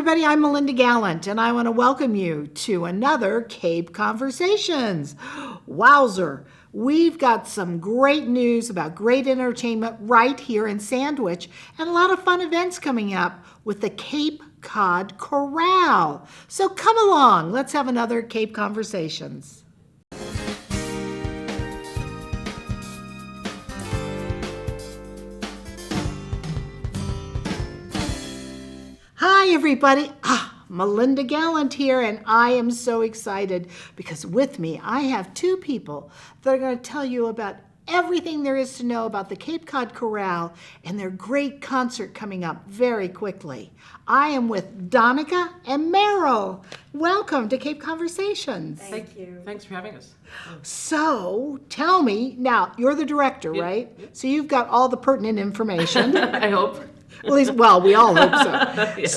everybody, I'm Melinda Gallant, and I want to welcome you to another Cape Conversations. Wowzer, we've got some great news about great entertainment right here in Sandwich, and a lot of fun events coming up with the Cape Cod Chorale. So come along, let's have another Cape Conversations. Hi, everybody. Melinda Gallant here, and I am so excited because with me I have two people that are going to tell you about everything there is to know about the Cape Cod Chorale and their great concert coming up very quickly. I am with Danica and Meryl. Welcome to Cape Conversations. Thank you. Thanks for having us. So, tell me, now, you're the director, right? Yep. So you've got all the pertinent information. I hope. Well, we all hope so. Yes.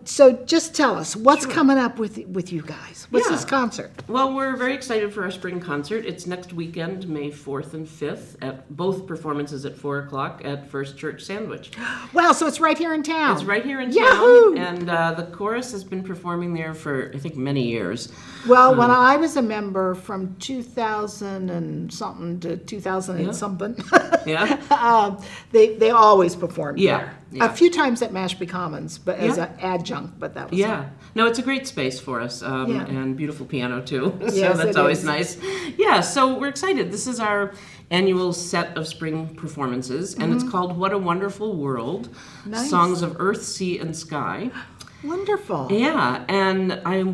So just tell us, what's coming up with you guys? What's Yeah. this concert? Well, we're very excited for our spring concert. It's next weekend, May 4th and 5th, at both performances at 4 o'clock at First Church Sandwich. Well, so it's right here in town. It's right here in Yahoo! town, and the chorus has been performing there for, I think, many years. Well, when I was a member from 2000 and something to 2000 and something, Yeah? they always performed Yeah, there. yeah. A few times at Mashpee Commons, but as an adjunct, but that was Yeah. all. No, it's a great space for us, Yeah. and beautiful piano, too. So Yes, that's it always is. nice. Yeah, so we're excited. This is our annual set of spring performances, and it's called What a Wonderful World, Nice. Songs of Earth, Sea, and Sky. Wonderful. Yeah, and I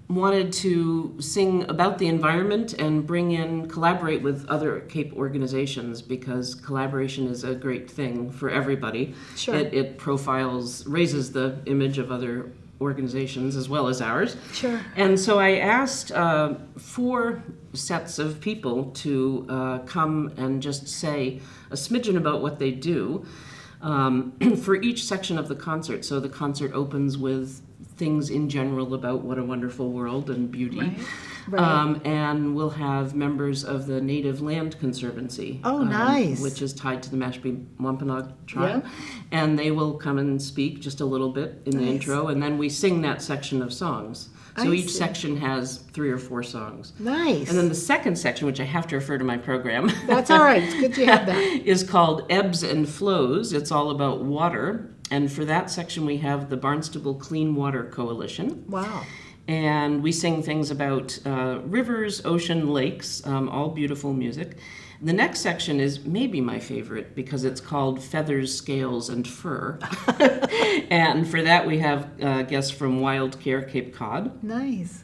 wanted to sing about the environment and collaborate with other Cape organizations, because collaboration is a great thing for everybody. Sure. It raises the image of other organizations as well as ours. Sure. And so I asked 4 sets of people to come and just say a smidgen about what they do for each section of the concert. So the concert opens with things in general about what a wonderful world and beauty. Right. And we'll have members of the Native Land Conservancy. Oh, nice. Which is tied to the Mashpee Wampanoag tribe. And they will come and speak just a little bit in the intro, and then we sing that section of songs. So I each see. section has 3 or 4 songs. Nice. And then the second section, which I have to refer to my program, That's all right. It's good you have that. is called Ebbs and Flows. It's all about water. And for that section, we have the Barnstable Clean Water Coalition. Wow. And we sing things about rivers, ocean, lakes, all beautiful music. The next section is maybe my favorite because it's called Feathers, Scales, and Fur. And for that, we have guests from Wild Care Cape Cod. Nice.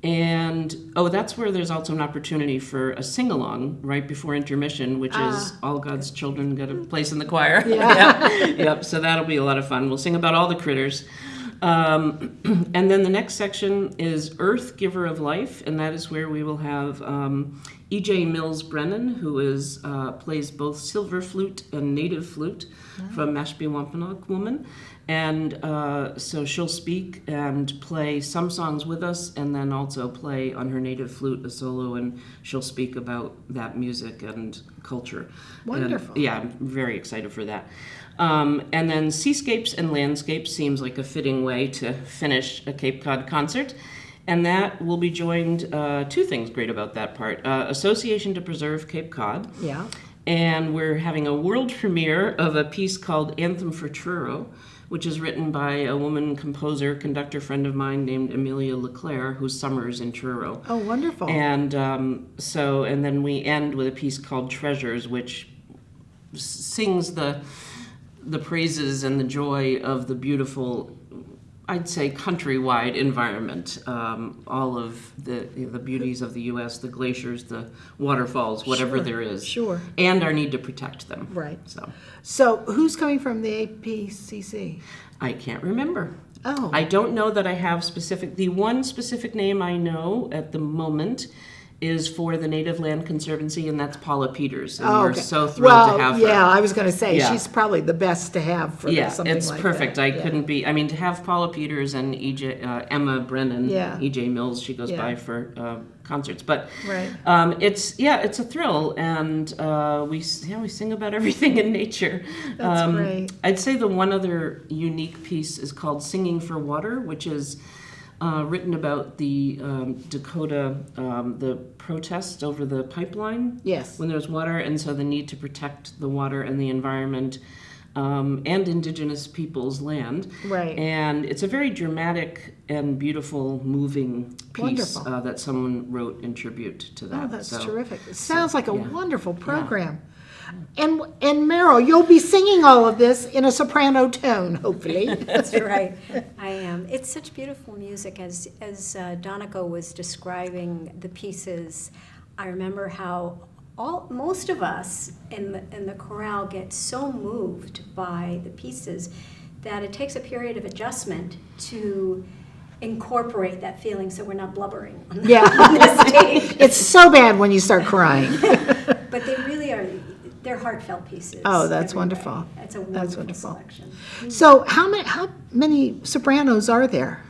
That's where there's also an opportunity for a sing-along right before intermission, which is All God's Children Get a Place in the Choir. Yeah. Yep, so that'll be a lot of fun. We'll sing about all the critters. And then the next section is Earth, Giver of Life, and that is where we will have E.J. Mills Brennan, who plays both silver flute and native flute from Mashpee Wampanoag woman. And so she'll speak and play some songs with us, and then also play on her native flute a solo, and she'll speak about that music and culture. Wonderful. And, yeah, I'm very excited for that. And then Seascapes and Landscapes seems like a fitting way to finish a Cape Cod concert. And that will be joined, 2 things great about that part. Association to Preserve Cape Cod. Yeah. And we're having a world premiere of a piece called Anthem for Truro, which is written by a woman composer, conductor friend of mine named Amelia LeClaire, who summers in Truro. Oh, wonderful. And and then we end with a piece called Treasures, which sings the praises and the joy of the beautiful, I'd say, countrywide environment. All of the beauties of the U.S., the glaciers, the waterfalls, whatever Sure, there is. sure. And our need to protect them. Right. So who's coming from the APCC? I can't remember. Oh. I don't know that I have the one specific name I know at the moment is for the Native Land Conservancy, and that's Paula Peters. And Oh, we're okay. so thrilled to have her. Yeah, I was going to say, Yeah. she's probably the best to have for Yeah, something it's like perfect. that. I Yeah. couldn't be. I mean, to have Paula Peters and Emma Brennan, Yeah. EJ Mills, she goes Yeah. by for concerts. But Right. it's a thrill, and we sing about everything in nature. That's great. I'd say the one other unique piece is called "Singing for Water," which is written about the Dakota, the protest over the pipeline. Yes. When there's water, and so the need to protect the water and the environment and indigenous people's land. Right. And it's a very dramatic and beautiful, moving piece Wonderful. that someone wrote in tribute to that. Oh, that's So, terrific. It sounds like a yeah. wonderful program. And Meryl, you'll be singing all of this in a soprano tone, hopefully. That's right. I am. It's such beautiful music. As Danica was describing the pieces, I remember how most of us in the chorale get so moved by the pieces that it takes a period of adjustment to incorporate that feeling, so we're not blubbering on the, on the stage. It's so bad when you start crying. But they really are. They're heartfelt pieces. Oh, that's every wonderful. way. That's a wonderful selection. So how many sopranos are there?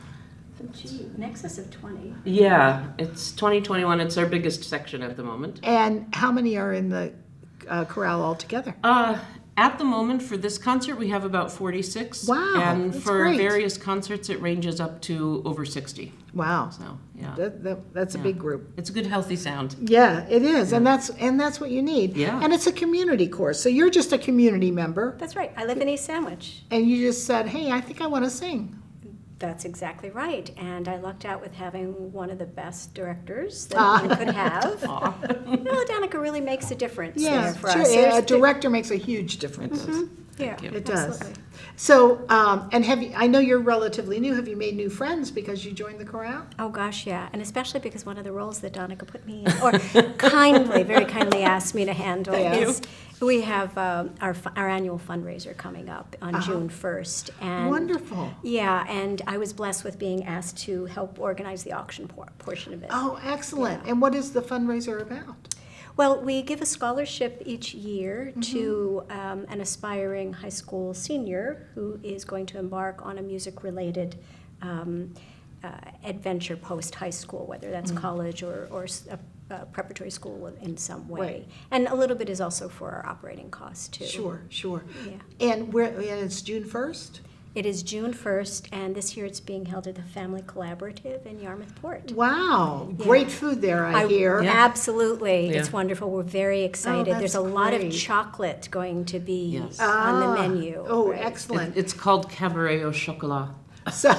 Gee, in excess of 20. Yeah, it's 2021. It's our biggest section at the moment. And how many are in the chorale altogether? At the moment, for this concert, we have about 46. Wow, And that's for great. various concerts, it ranges up to over 60. Wow. So, yeah. That's a big group. It's a good, healthy sound. Yeah, it is. And that's what you need. Yeah. And it's a community course. So you're just a community member That's right. I live in East Sandwich. and you just said, "Hey, I think I want to sing." That's exactly right. And I lucked out with having one of the best directors that one could have. Danica really makes a difference there for sure. us. A director makes a huge difference. Yeah, It does. absolutely. So, and I know you're relatively new. Have you made new friends because you joined the chorale? Oh gosh, yeah, and especially because one of the roles that Danica put me in, or very kindly asked me to handle, is we have our annual fundraiser coming up on June 1st, and Wonderful. yeah, and I was blessed with being asked to help organize the auction portion of it. Oh, excellent. And what is the fundraiser about? Well, we give a scholarship each year to an aspiring high school senior who is going to embark on a music-related adventure post-high school, whether that's college or a preparatory school in some way. Right. And a little bit is also for our operating costs, too. Sure. Yeah. And it's June 1st? It is June 1st, and this year it's being held at the Family Collaborative in Yarmouth Port. Wow. Great food there, I hear. Absolutely. Yeah. It's wonderful. We're very excited. that's There's a lot of great. chocolate going to be Yes. on the menu. Oh, Right. excellent. It's called Cabaret au Chocolat. So,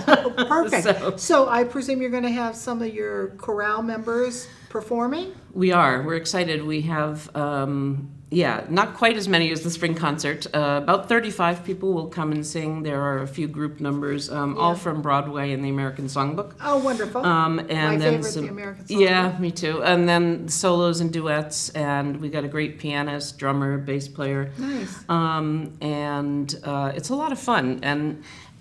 perfect. So- So I presume you're going to have some of your chorale members performing? We are. We're excited. We have, not quite as many as the spring concert. About 35 people will come and sing. There are a few group numbers, all from Broadway and the American Songbook. Oh, wonderful. And My then favorite, some, the American Songbook. Yeah, me too. And then solos and duets, and we got a great pianist, drummer, bass player. Nice. It's a lot of fun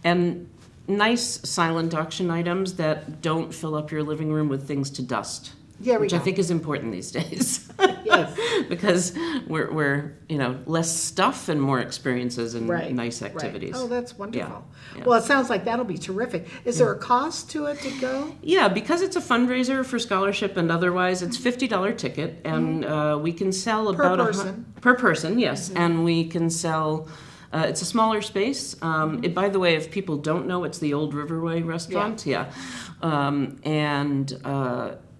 and nice silent auction items that don't fill up your living room with things to dust. There we which go. I think is important these days. Yes. Because we're less stuff and more experiences and nice activities. Right. Oh, that's wonderful. Yeah. Well, it sounds like that'll be terrific. Is there a cost to it to go? Yeah, because it's a fundraiser for scholarship and otherwise, it's $50 ticket, and we can sell about per person, yes, and we can sell. It's a smaller space. By the way, if people don't know, it's the old Riverway restaurant. Yeah.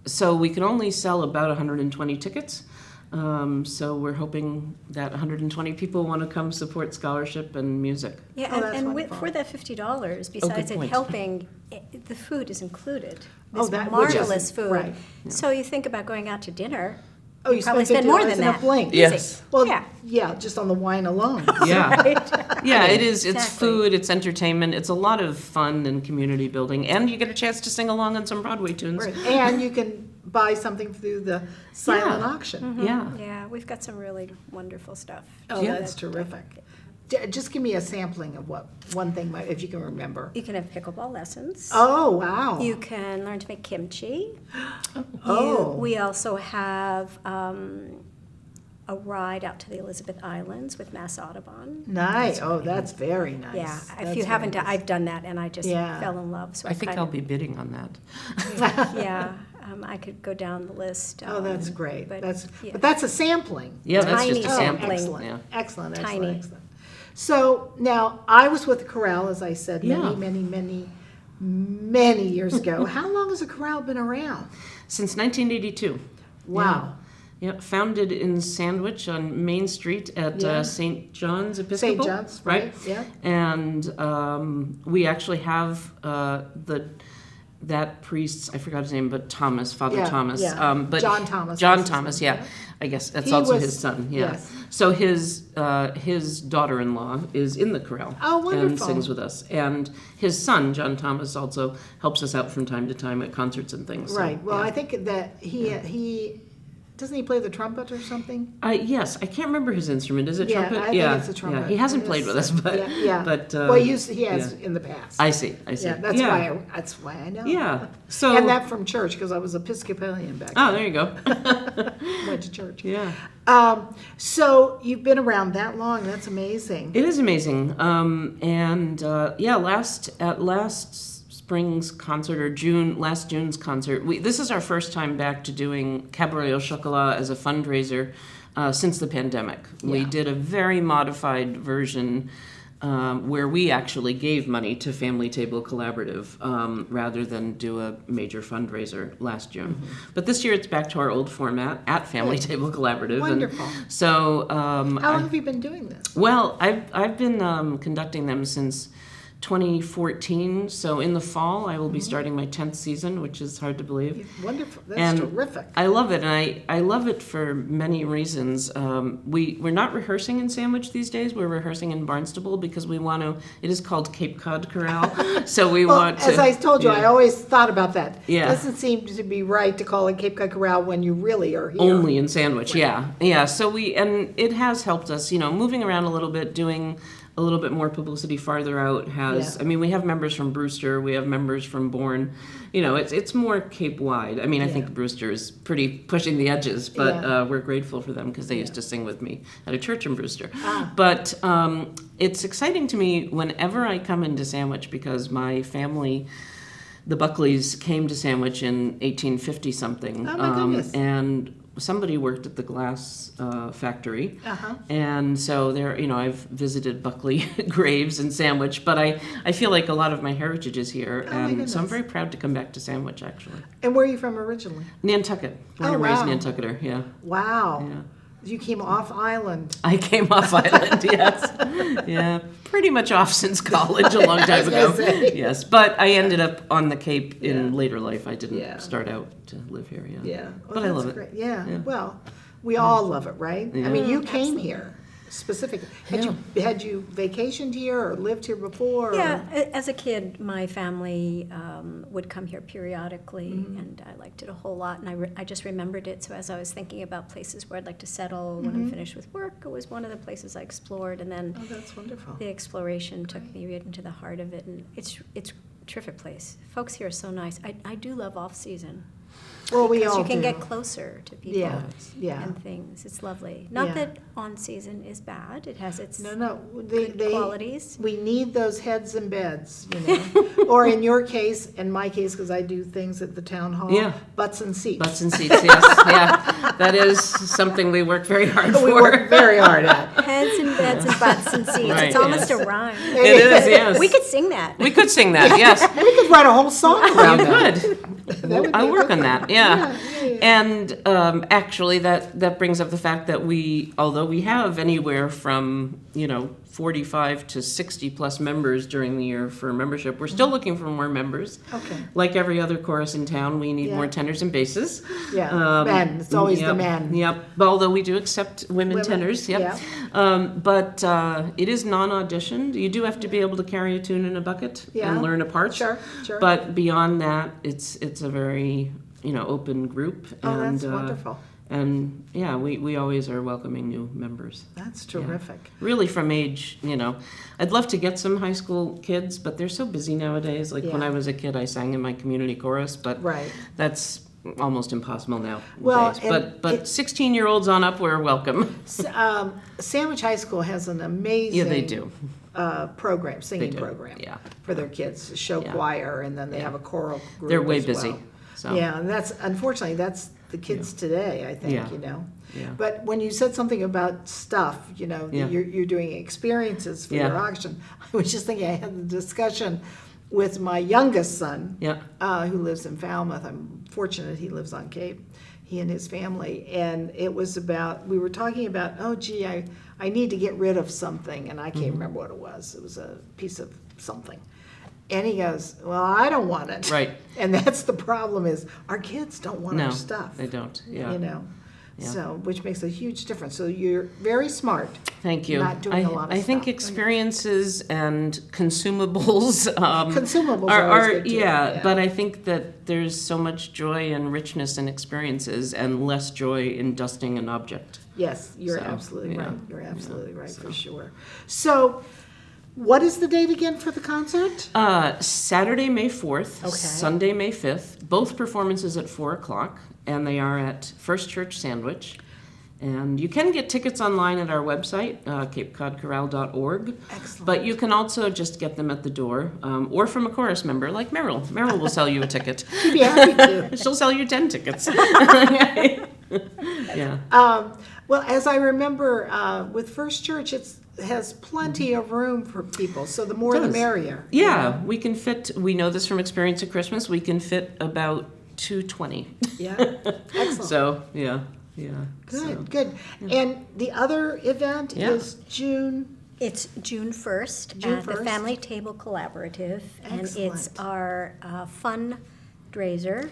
So we can only sell about 120 tickets. So we're hoping that 120 people want to come support scholarship and music. Yeah, Oh, that's and wonderful. for that $50, besides it point. helping, the food is included. Oh, This that- which is- marvelous food. right. So you think about going out to dinner. Oh, you probably spend spend more $50 than in a that. blink. Yes. Well, Yeah. yeah, just on the wine alone. Yeah. Right? Yeah, it is. It's Exactly. food, it's entertainment, it's a lot of fun and community building, and you get a chance to sing along on some Broadway tunes. Right. And you can buy something through the silent Yeah. auction. Yeah. Yeah, we've got some really wonderful stuff. Oh, Yeah. that's terrific. Just give me a sampling of what one thing, if you can remember. You can have pickleball lessons. Oh, wow. You can learn to make kimchi. Oh. We also have a ride out to the Elizabeth Islands with Mass Audubon. Nice. Oh, that's very nice. Yeah, That's if you very haven't, nice. I've done that, and I just Yeah. fell in love. So I think kind I'll of- be bidding on that. Yeah, I could go down the list. Oh, that's great. but, That's yeah. but that's a sampling. Yeah, that's Tiny just a Oh, sample. excellent, Yeah. excellent, Tiny. excellent, excellent. So now I was with the chorale, as I said, Yeah. many years ago. How long has the chorale been around? Since 1982. Wow. Yeah, founded in Sandwich on Main Street at Yeah. St. John's Episcopal. St. John's, right? Yeah. And we actually have that priest, I forgot his name, but Thomas, Father Yeah, Thomas. yeah. But John Thomas John was his Thomas, name, yeah. yeah. I guess that's He also was- his son. Yeah. yes. So his daughter-in-law is in the chorale. Oh, wonderful. And sings with us. And his son, John Thomas, also helps us out from time to time at concerts and things. So, Right. Well, yeah. I think that he doesn't he play the trumpet or something? Yes, I can't remember his instrument. Is it Yeah, trumpet? I think it's a trumpet. Yeah, he hasn't It played is. with us, but Yeah, yeah. but well, he has yeah. in the past. I see. Yeah, that's why I know. Yeah. So And that from church because I was Episcopalian back oh, there you go. then. Went to church. Yeah. So you've been around that long. That's amazing. It is amazing. Last spring's concert or last June's concert, this is our first time back to doing Cabaret au Chocolat as a fundraiser since the pandemic. We Yeah. did a very modified version where we actually gave money to Family Table Collaborative rather than do a major fundraiser last June. Mm-hmm. But this year it's back to our old format at Family Table Collaborative. Wonderful. And so How long have you been doing this? well, I've been conducting them since 2014. So in the fall, I will be starting my 10th season, which is hard to believe. Wonderful. That's And terrific. I love it, and I love it for many reasons. We're not rehearsing in Sandwich these days. We're rehearsing in Barnstable because we want to. It is called Cape Cod Chorale, so we Well, want to. as I told you, yeah. I always thought about that. Yeah. Doesn't seem to be right to call it Cape Cod Chorale when you really are here. Only in Sandwich, yeah. So and it has helped us, moving around a little bit, doing a little bit more publicity farther out has. Yeah. I mean, we have members from Brewster, we have members from Bourne. It's more Cape wide. I mean, I think Brewster is pretty pushing the edges, but Yeah. we're grateful for them because they used to sing with me at a church in Brewster. Ah. But it's exciting to me whenever I come into Sandwich because my family. The Buckleys came to Sandwich in 1850 something, Oh, my goodness. and somebody worked at the glass factory, Uh-huh. and so there, I've visited Buckley graves in Sandwich, but I feel like a lot of my heritage is here, Oh, my and so I'm goodness. very proud to come back to Sandwich actually. And where are you from originally? Nantucket, born Oh, and raised wow. Nantucketer, yeah. Wow. Yeah. You came off island. I came off island, yes. Yeah, pretty much off since college a long time ago. say. Yes, but I ended up on the Cape in Yeah. later life. I didn't Yeah. start out to live here, yeah. Yeah. Well, But I that's love it. great. Yeah. Yeah. Well, we all love it, right? I mean, you came Absolutely. here specifically. Had you vacationed here or lived here before? or- Yeah, as a kid, my family would come here periodically, and I liked it a whole lot. And I just remembered it. So as I was thinking about places where I'd like to settle when I'm finished with work, it was one of the places I explored. And then Oh, that's wonderful. the exploration took me right into the heart of it, and it's a terrific place. Folks here are so nice. I do love off season. Well, we Because all you can do. get closer to people Yeah, yeah. and things. It's lovely. Not Yeah. that on season is bad. It has its No. good qualities. We need those heads and beds, or in your case, in my case, because I do things at the town hall, Yeah. butts and seats. Butts and seats, yes, yeah. That is something we work very hard for. We work very hard at. Heads and beds and butts and seats. Right, It's almost yes. a rhyme. It is, yes. We could sing that. We could sing that, yes. And we could write a whole song around You that. could. That would I'll be work good. on that, yeah. Yeah. And actually, that brings up the fact that although we have anywhere from 45 to 60 plus members during the year for membership, we're still looking for more members. Okay. Like every other chorus in town, we need Yeah. more tenors and basses. Yeah, men. It's always the yep, men. Yep. Although we do accept women tenors. Yep. yeah. But it is non-auditioned. You do have to be able to carry a tune in a bucket Yeah. and learn a part. Sure. But beyond that, it's a very open group. Oh, and, that's wonderful. And yeah, we always are welcoming new members. That's terrific. Really from age, I'd love to get some high school kids, but they're so busy nowadays. Like when Yeah. I was a kid, I sang in my community chorus, but Right. that's almost impossible now. Well, days. and But 16-year-olds on up, we're welcome. Sandwich High School has an amazing Yeah, they do. Program, singing do, program yeah. for their kids, show Yeah. choir, and then they have a choral group They're way as busy. well. So Yeah, and unfortunately, that's the kids today, I think, Yeah. Yeah. But when you said something about stuff, Yeah. you're doing experiences for Yeah. your auction, I was just thinking, I had a discussion with my youngest son, Yeah. who lives in Falmouth. I'm fortunate he lives on Cape, he and his family. And it was about, we were talking about, oh gee, I need to get rid of something, and I can't remember what it was. It was a piece of something. And he goes, well, I don't want it. Right. And that's the problem, is our kids don't want No, our stuff. they don't. Yeah. Yeah. So, which makes a huge difference. So you're very smart. Thank you. Not doing a lot of I think stuff. experiences and consumables Consumables are always good, too. yeah, Yeah. but I think that there's so much joy and richness in experiences and less joy in dusting an object. Yes, you're So, absolutely yeah. right. You're absolutely right, for sure. So, what is the date again for the concert? Saturday, May 4th, Okay. Sunday, May 5th, both performances at 4 o'clock, and they are at First Church Sandwich. And you can get tickets online at our website, capecodchorale.org. Excellent. But you can also just get them at the door, or from a chorus member like Meryl. Meryl will sell you a ticket. I'd be happy to. She'll sell you 10 tickets. Yeah. Well, as I remember, with First Church, it has plenty of room for people, so the more the does. merrier. Yeah, we know this from experience at Christmas, we can fit about 220. Yeah, excellent. So, yeah. Good, good. And the other event Yeah. is June, It's June 1st June at the 1st. Family Table Collaborative, and it's Excellent. our fundraiser.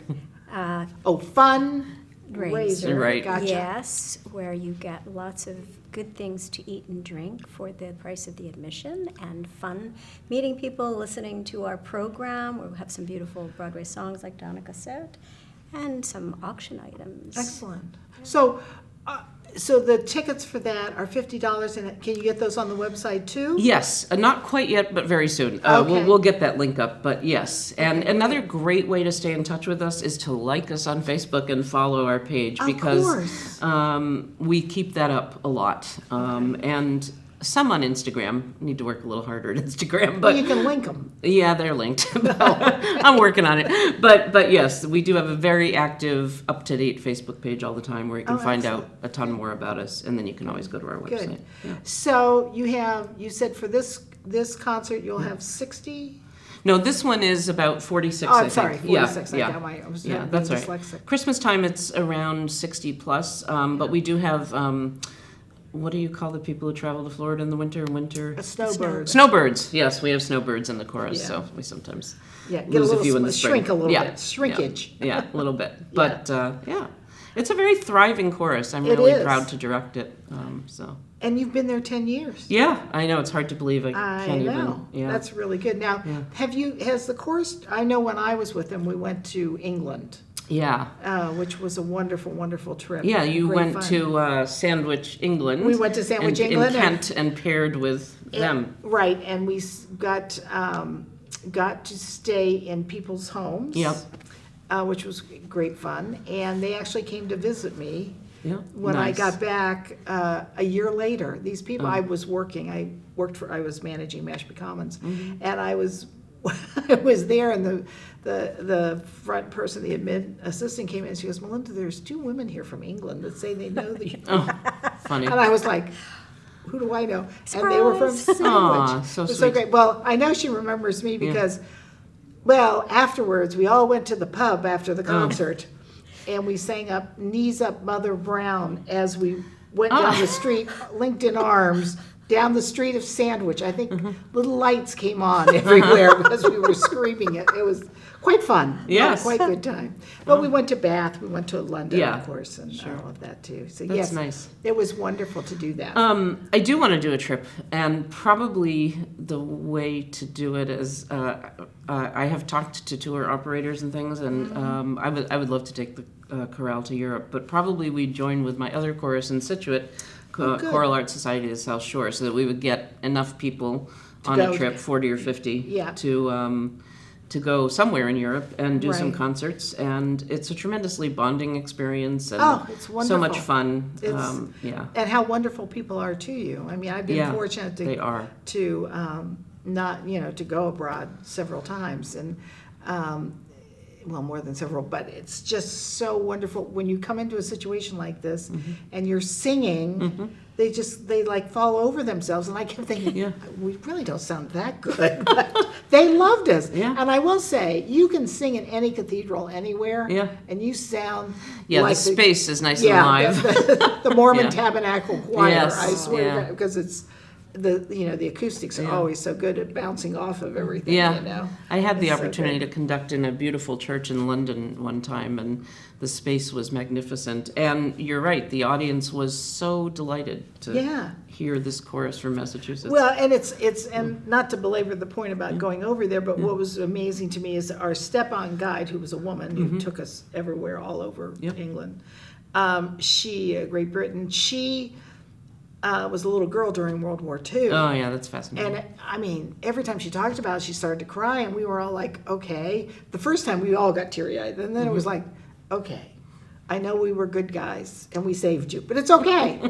fundraiser. Right. Gotcha. Yes, where you get lots of good things to eat and drink for the price of the admission, and fun meeting people, listening to our program. We'll have some beautiful Broadway songs, like Danica said, and some auction items. Excellent. So, so the tickets for that are $50, and can you get those on the website too? Yes, not quite yet, but very soon. Okay. We'll get that link up, but yes. And another great way to stay in touch with us is to like us on Facebook and follow our page, Of because course. we keep that up a lot. And some on Instagram. Need to work a little harder at Instagram, But but you can link them. yeah, they're linked. I'm working on it. But yes, we do have a very active, up-to-date Facebook page all the time where you can Oh, find excellent. out a ton more about us, and then you can always go to our website. Good. Yeah. So you said for this concert, you'll have 60? No, this one is about 46, Oh, I I'm think. sorry, 46. Yeah, I was yeah, being that's right. dyslexic. Christmas time, it's around 60 plus, but we do have, what do you call the people who travel to Florida in the winter? A snowbird. Snowbirds. Yes, we have snowbirds in the chorus, Yeah. so we sometimes Yeah, get lose a a few in little the spring. shrink a little Yeah, bit. Shrinkage. Yeah, a little bit. But yeah, it's a very thriving chorus. I'm It really is. proud to direct it. So And you've been there 10 years. yeah, I know it's hard to believe. I I can't know. even. Yeah. That's really good. Now, Yeah. has the chorus, I know when I was with them, we went to England, Yeah. which was a wonderful, wonderful trip. Yeah, you Great went fun. to Sandwich, England. We went to Sandwich, and, England, in Kent, and paired with them. Right, and we got to stay in people's homes. Yep. Which was great fun. And they actually came to visit me Yeah. when I nice. got back a year later. These people, Oh. I was working. I was managing Mashpee Commons, Mm-hmm. and I was I was there, and the front person, the admin assistant, came in and she goes, Melinda, there's 2 women here from England that say they know you. Oh, funny. And I was like, who do I know? And they were from Surprise. Sandwich. Aw, so It was sweet. great. Well, I know she remembers me because, well, afterwards, we all went to the pub after the concert, and we sang up, Knees Up, Mother Brown, as we went down the street, linked in arms, down the street of Sandwich. I think little lights came on everywhere because we were screaming it. It was quite fun. Yes. Quite good time. But we went to Bath, we went to London, Yeah, of course, and all of that too. So That's yes, nice. it was wonderful to do that. I do want to do a trip, and probably the way to do it is I have talked to tour operators and things, and I would love to take the chorale to Europe, but probably we'd join with my other chorus in Scituate, good. Choral Arts Society of the South Shore, so that we would get enough people on go. a trip, 40 or 50, Yeah. to go somewhere in Europe and do some Right. concerts, and it's a tremendously bonding experience and It's so wonderful. much fun. It's- Yeah, And how wonderful people are to you. I mean, I've been Yeah, fortunate they are. to not, to go abroad several times, and well, more than several, but it's just so wonderful when you come into a situation like this and you're singing. They like fall over themselves, and I kept thinking, Yeah. we really don't sound that good, but they loved us. Yeah. And I will say, you can sing in any cathedral anywhere, Yeah. and you sound yeah. like The space is nice and yeah, live. the Mormon Yeah. Tabernacle Choir. Yes, I swear to yeah. God, because it's the acoustics are Yeah. always so good at bouncing off of everything. Yeah, I had the It's so opportunity good. to conduct in a beautiful church in London one time, and the space was magnificent. And you're right, the audience was so delighted to Yeah. hear this chorus from Massachusetts. Well, and it's not to belabor the point about going over there, but what was amazing to me is our step-on guide, who was a woman who took us everywhere, all over Yep. England. Great Britain. She was a little girl during World War II. Oh yeah, that's fascinating. And I mean, every time she talked about it, she started to cry, and we were all like, okay. The first time we all got teary-eyed, and then it was like, okay, I know we were good guys, and we saved you, but it's okay.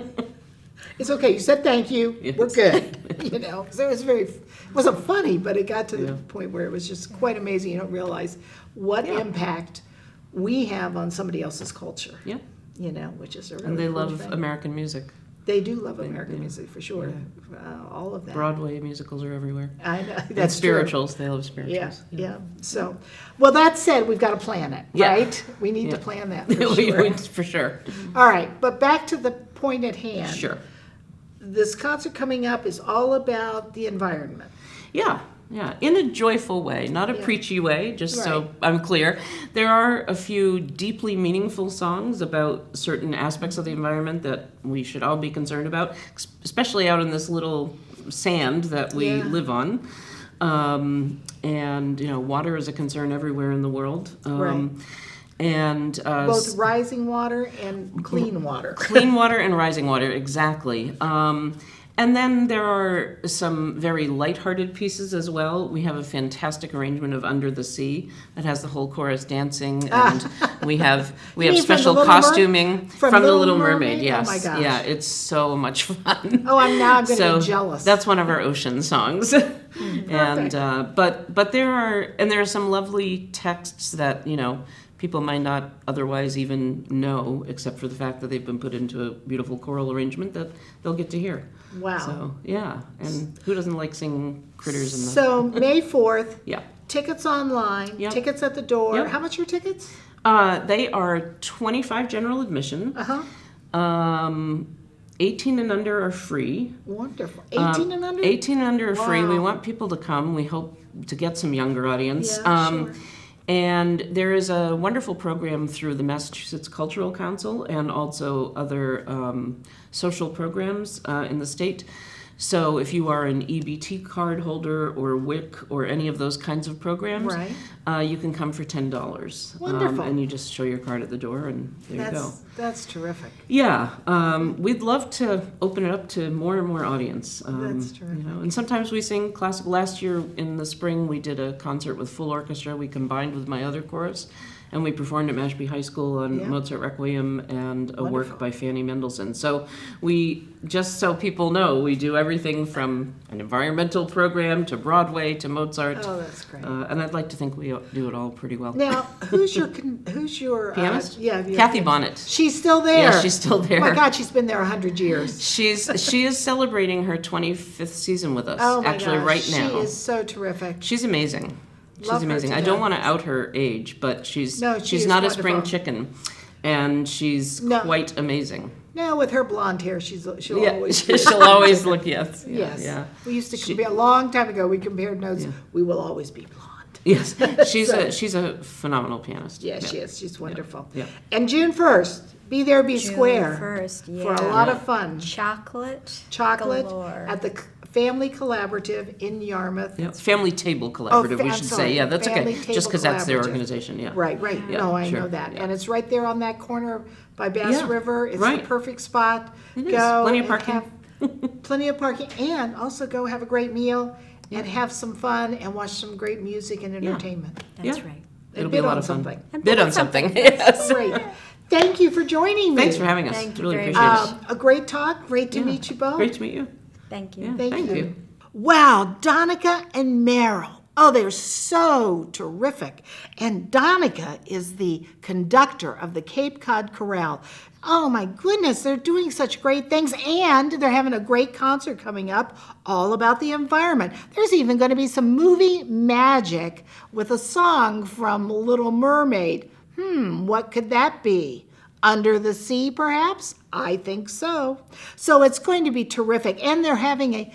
It's okay. You said thank you. Yes. We're good. 'Cause it wasn't funny, but it got to the Yeah. point where it was just quite amazing. You don't realize what Yeah. impact we have on somebody else's culture. Yeah. Which is a really And they cool love thing. American music. They do love American music for sure. All of that. Broadway musicals are everywhere. I know. And That's true. spirituals, they love Yeah, spirituals. yeah. So, well, that said, we've got to plan it, Yeah. right? We need to Yeah. plan that for We- sure. for sure. All right, but back to the point at hand. Sure. This concert coming up is all about the environment. Yeah, yeah, in a joyful way, not a Yeah. preachy way, just Right. so I'm clear. There are a few deeply meaningful songs about certain aspects of the environment that we should all be concerned about, especially out in this little sand that we Yeah. live on. And, water is a concern everywhere in the world. Right. And Both rising water and clean water. clean water and rising water, exactly. And then there are some very lighthearted pieces as well. We have a fantastic arrangement of Under the Sea that has the whole chorus dancing, and we have mean from special The Little costuming From from The Little Little Mermaid? Mermaid. Oh Yes, my gosh. yeah, it's so much fun. Oh, I'm going to So be jealous. that's one of our ocean songs. And but there are some lovely texts that people might not otherwise even know, except for the fact that they've been put into a beautiful choral arrangement that they'll get to hear. Wow. So yeah, and who doesn't like singing critters in the? So May 4th, Yeah. tickets online, Yep. tickets at the door. Yep. How much are tickets? They are $25 general admission. Uh-huh. 18 and under are free. Wonderful. 18 and under? 18 and under are free. We Wow. want people to come. We hope to get some younger audience. Yeah, sure. And there is a wonderful program through the Massachusetts Cultural Council and also other social programs in the state. So if you are an EBT card holder or WIC or any of those kinds of programs, Right. you can come for $10. Wonderful. And you just show your card at the door, and there you go. That's terrific. Yeah, we'd love to open it up to more and more audience. That's terrific. And sometimes we sing classical. Last year in the spring, we did a concert with full orchestra. We combined with my other chorus, and we performed at Mashpee High School on Yeah. Mozart Requiem and a Wonderful. work by Fanny Mendelssohn. So just so people know, we do everything from an environmental program to Broadway to Mozart. Oh, that's great. And I'd like to think we do it all pretty well. Now, who's your Pianist? yeah, Kathy Bonnet. She's still there. Yeah, she's still there. Oh my God, she's been there 100 years. She is celebrating her 25th season with us. Oh my actually gosh, right now. she is so terrific. She's amazing. She's Love her amazing. to I don't death. want to out her age, but she's No, she is not a spring wonderful. chicken, and she's No. quite amazing. No, with her blonde hair, she'll Yeah, always. she'll always look, yes. Yes. Yeah. We used to compare, a long time ago, we compared notes. We will always be blonde. Yes, she's a phenomenal pianist. Yeah, she is. She's wonderful. Yeah. And June 1st, be there, be June square. 1st, For a yeah. lot of fun. Chocolate Chocolate at the Family Collaborative in Yarmouth. Yeah. Family Table Collaborative, we I'm should sorry, say. Yeah, that's Family okay. Table Just because that's their Collaborative. organization, yeah. Right. Yeah, No, I sure, know that. yeah. And it's right there on that corner by Bass Yeah, River. It's right. the perfect spot. It is. Go Plenty of and parking. have plenty of parking, and also go have a great meal and have some fun and watch some great music and entertainment. That's Yeah. right. It'll And be a bid lot on of fun. something. Bid on something, yes. Great. Thank you for joining me. Thanks for having us. Thank you Really very appreciate much. it. A great talk. Great to Yeah. meet you both. Great to meet you. Thank you. Yeah, Thank you. you. Wow, Danica and Meryl. Oh, they're so terrific. And Danica is the conductor of the Cape Cod Chorale. Oh my goodness, they're doing such great things, and they're having a great concert coming up all about the environment. There's even going to be some movie magic with a song from Little Mermaid. What could that be? Under the sea, perhaps? I think so. So it's going to be terrific, and they're having a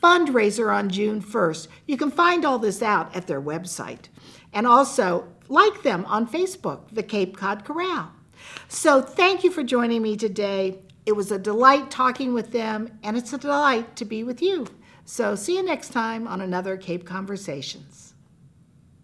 fundraiser on June 1st. You can find all this out at their website. And also, like them on Facebook, the Cape Cod Chorale. So thank you for joining me today. It was a delight talking with them, and it's a delight to be with you. So see you next time on another Cape Conversations.